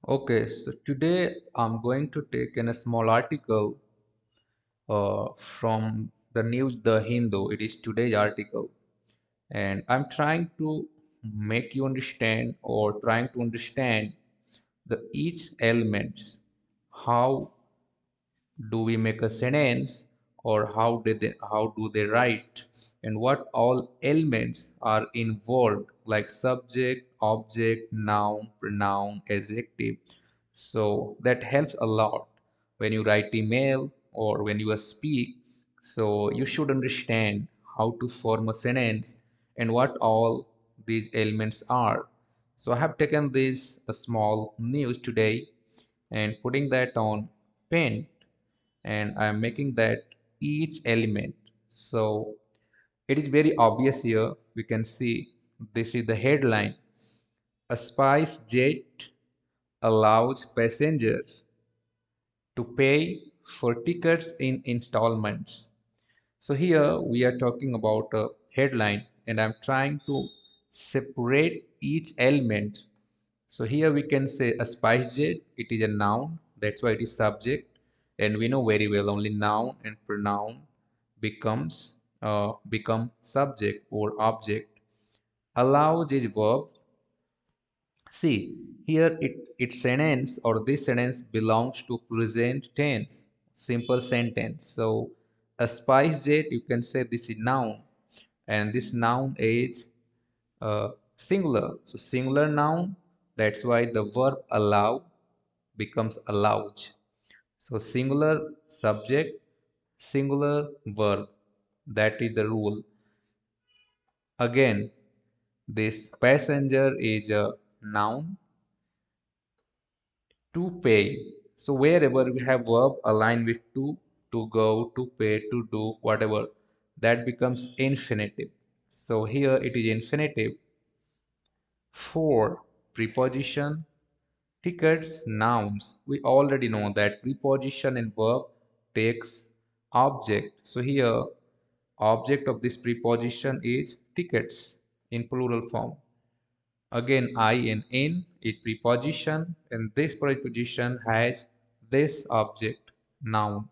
Okay, so today I'm going to take in a small article from the news The Hindu. It is today's article, and I'm trying to make you understand or trying to understand the each elements, how do we make a sentence, or how do they write, and what all elements are involved, like subject, object, noun, pronoun, adjective. So that helps a lot when you write email or when you speak. So you should understand how to form a sentence and what all these elements are. So I have taken this a small news today and putting that on pen, and I'm making that each element. So it is very obvious here. We can see this is the headline. A spice jet allows passengers to pay for tickets in installments. So here we are talking about a headline, and I'm trying to separate each element. So here we can say a spice jet, it is a noun, that's why it is subject, and we know very well only noun and pronoun become subject or object. Allows is verb. See, here its sentence or this sentence belongs to present tense, simple sentence. So a spice jet, you can say this is noun, and this noun is singular. So singular noun, that's why the verb allow becomes allowed. So singular subject, singular verb. That is the rule. Again, this passenger is a noun. To pay. So wherever we have verb aligned with to go, to pay, to do, whatever, that becomes infinitive. So here it is infinitive for preposition, tickets, nouns. We already know that preposition and verb takes object. So here object of this preposition is tickets in plural form. Again, I and in is preposition, and this preposition has this object, noun.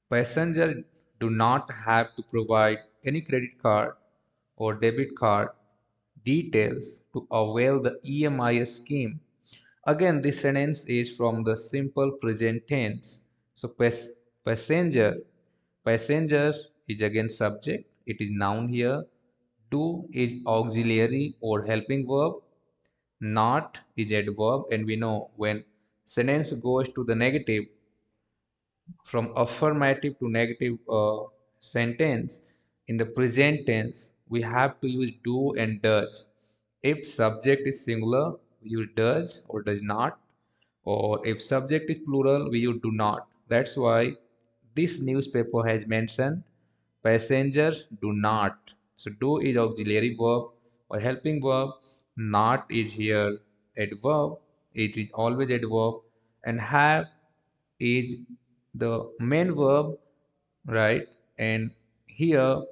Passenger do not have to provide any credit card or debit card details to avail the EMI scheme. Again, this sentence is from the simple present tense. So passenger, passenger is again subject. It is noun here. Do is auxiliary or helping verb. Not is adverb, and we know when sentence goes to the negative, from affirmative to negative sentence, in the present tense we have to use do and does. If subject is singular, we use does or does not, or if subject is plural, we use do not. That's why this newspaper has mentioned passengers do not. So do is auxiliary verb or helping verb. Not is here adverb. It is always adverb, and have is the main verb, right? And here,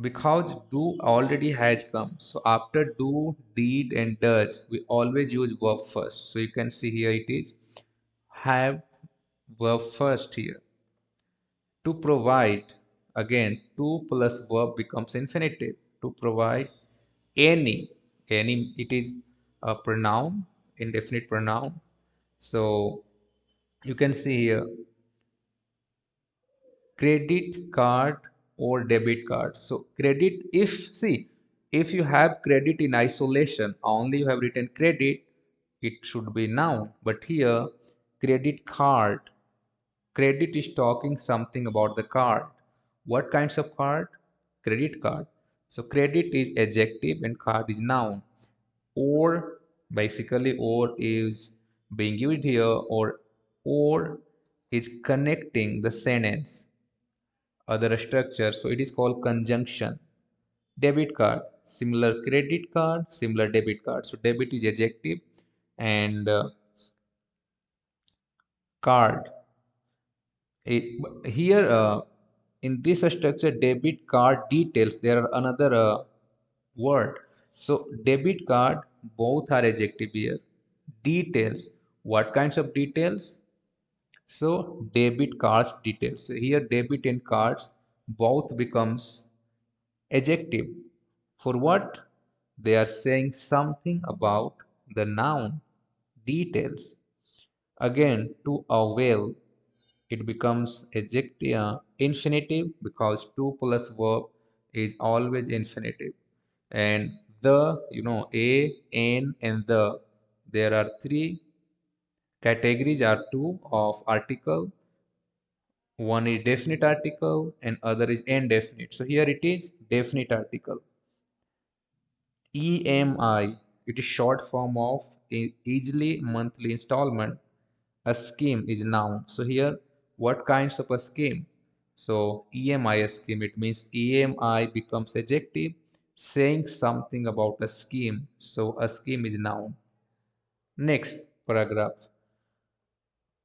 because do already has come, so after do, did, and does, we always use verb first. So you can see here it is have verb first here. To provide, again, to plus verb becomes infinitive. To provide any, it is a pronoun, indefinite pronoun. So you can see here credit card or debit card. So credit, if see, if you have credit in isolation, only you have written credit, it should be noun. But here credit card, credit is talking something about the card. What kinds of card? Credit card. So credit is adjective and card is noun. Or basically or is being used here, or is connecting the sentence other structure, so it is called conjunction. Debit card, similar credit card, similar debit card. So debit is adjective, and card here in this structure debit card details, there are another word. So debit card, both are adjective here. Details, what kinds of details? So debit cards details. So here debit and cards both becomes adjective. For what? They are saying something about the noun details. Again, to avail, it becomes adjective infinitive because to plus verb is always infinitive. And the, a, n, and the, there are three categories are two of article. One is definite article and other is indefinite. So here it is definite article. EMI, it is short form of easily monthly installment. A scheme is noun. So here, what kinds of a scheme? So EMI scheme, it means EMI becomes adjective, saying something about a scheme. So a scheme is noun. Next paragraph.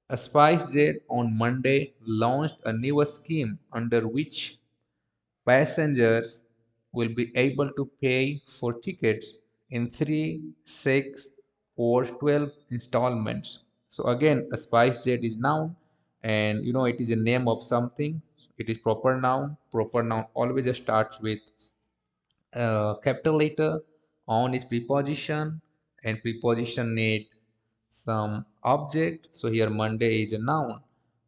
A SpiceJet on Monday launched a new scheme under which passengers will be able to pay for tickets in 3, 6, or 12 installments. So again, a spice jet is noun, and it is a name of something. It is proper noun. Proper noun always starts with capital letter. On is preposition, and preposition need some object. So here Monday is a noun,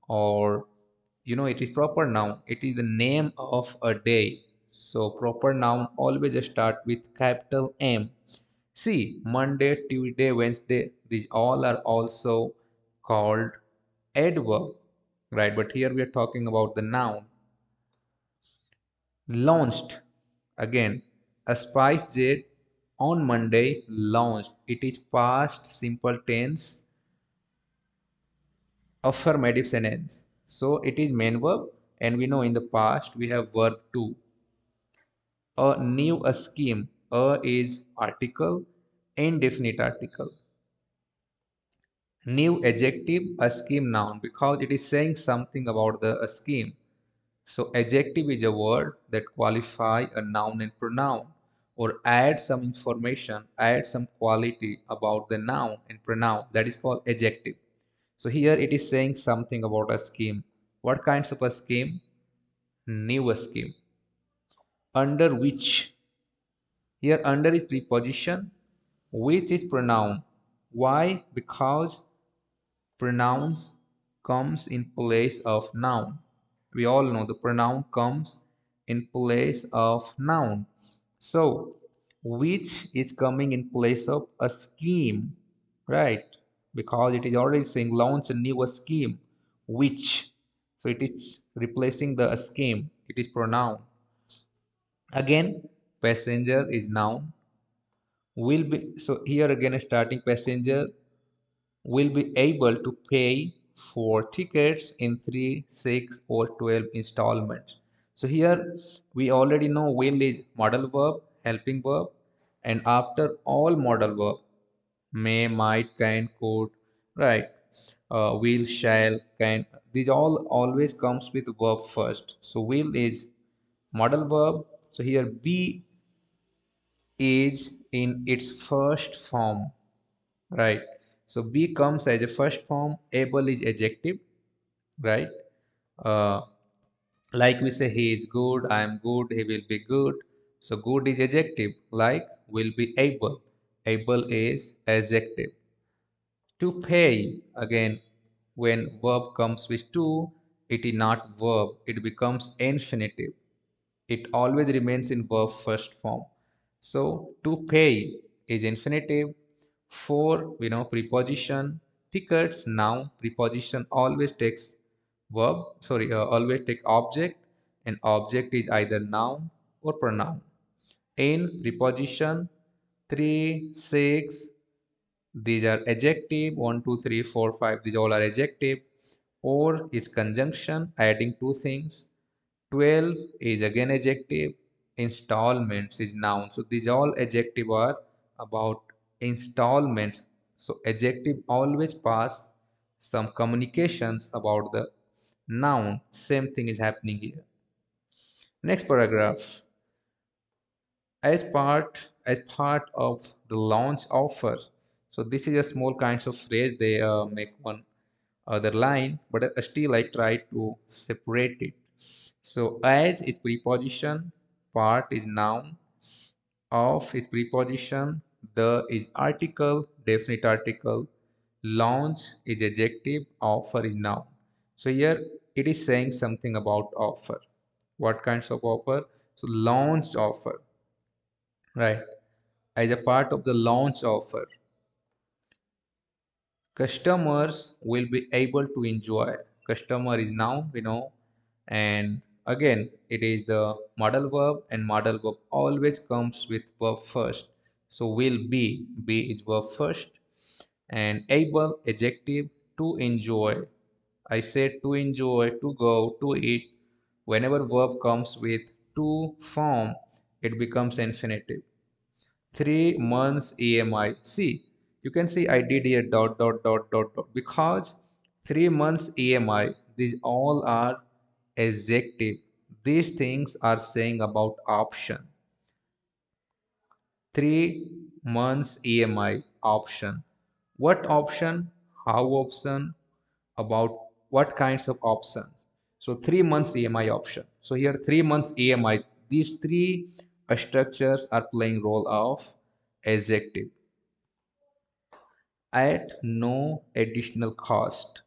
or it is proper noun. It is the name of a day. So proper noun always start with capital M. See, Monday, Tuesday, Wednesday, these all are also called adverb, right? But here we are talking about the noun. Launched, again, a spice jet on Monday launched. It is past simple tense affirmative sentence. So it is main verb, and we know in the past we have verb to. A new a scheme. A is article, indefinite article. New adjective, a scheme noun, because it is saying something about the a scheme. So adjective is a word that qualify a noun and pronoun, or add some information, add some quality about the noun and pronoun. That is called adjective. So here it is saying something about a scheme. What kinds of a scheme? New scheme. Under which, here under is preposition, which is pronoun. Why? Because pronouns comes in place of noun. We all know the pronoun comes in place of noun. So which is coming in place of a scheme, right? Because it is already saying launch a new scheme, which. So it is replacing the scheme. It is pronoun. Again, passenger is noun. Will be, so here again starting passenger will be able to pay for tickets in 3, 6, or 12 installments. So here we already know will is modal verb, helping verb, and after all modal verb, may, might, can, could, right? Will, shall, can. These all always comes with verb first. So will is modal verb. So here be is in its first form, right? So be comes as a first form. Able is adjective, right? uh, like we say he is good, I am good, he will be good. So good is adjective, like will be able. Able is adjective. To pay, again, when verb comes with to, it is not verb, it becomes infinitive. It always remains in verb first form. So to pay is infinitive. For, preposition. Tickets, noun. Preposition always takes verb, sorry, always take object, and object is either noun or pronoun. In preposition, 3, 6, these are adjective. 1, 2, 3, 4, 5, these all are adjective. Or is conjunction, adding two things. 12 is again adjective. Installments is noun. So these all adjective are about installments. So adjective always pass some communications about the noun. Same thing is happening here. Next paragraph. as part of the launch offer. So this is a small kinds of phrase they make one other line, but still I try to separate it. So as is preposition, part is noun, of is preposition, the is article, definite article, launch is adjective, offer is noun. So here it is saying something about offer. What kinds of offer? So launch offer, right? As a part of the launch offer, customers will be able to enjoy. Customer is noun, we know, and again it is the modal verb, and modal verb always comes with verb first. So will be is verb first, and able adjective, to enjoy. I said to enjoy, to go, to eat. Whenever verb comes with to form, it becomes infinitive. 3 months EMI. See, you can see I did here dot dot dot dot dot because 3 months EMI. These all are adjective. These things are saying about option. 3 months EMI option. What option? How option? About what kinds of options? So 3 months EMI option. So here 3 months EMI. These three structures are playing role of adjective at no additional cost.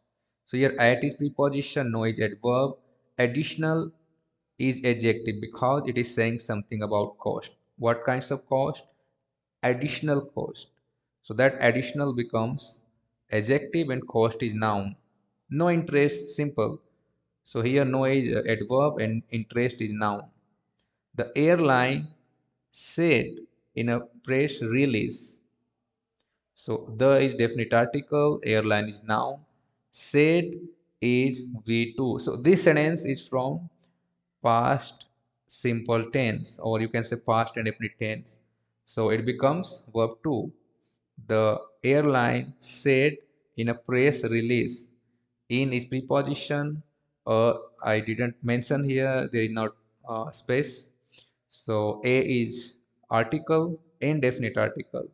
So here at is preposition, no is adverb, additional is adjective because it is saying something about cost. What kinds of cost? Additional cost. So that additional becomes adjective and cost is noun. No interest, simple. So here no is adverb and interest is noun. The airline said in a press release. So the is definite article, airline is noun, said is V2. So this sentence is from past simple tense, or you can say past indefinite tense. So it becomes verb 2. The airline said in a press release. In is preposition. I didn't mention here, there is not space. So A is article, indefinite article.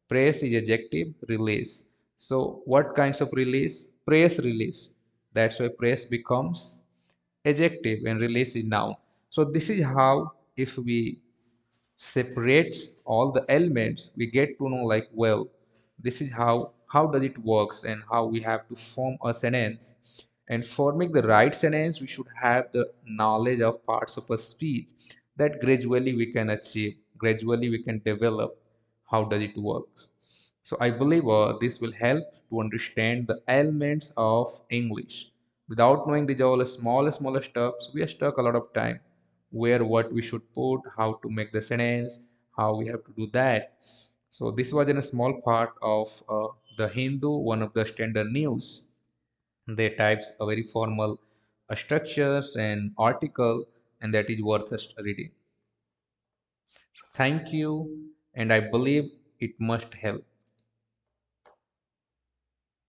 Press is adjective, release. So what kinds of release? Press release. That's why press becomes adjective and release is noun. So this is how, if we separates all the elements, we get to know like, well, this is how does it works and how we have to form a sentence. And forming the right sentence, we should have the knowledge of parts of a speech that gradually we can achieve, gradually we can develop. How does it work? So I believe this will help to understand the elements of English. Without knowing these all small steps, we are stuck a lot of time. Where what we should put, how to make the sentence, how we have to do that. So this was in a small part of the Hindu, one of the standard news. They types a very formal structures and article, and that is worth us reading. Thank you, and I believe it must help.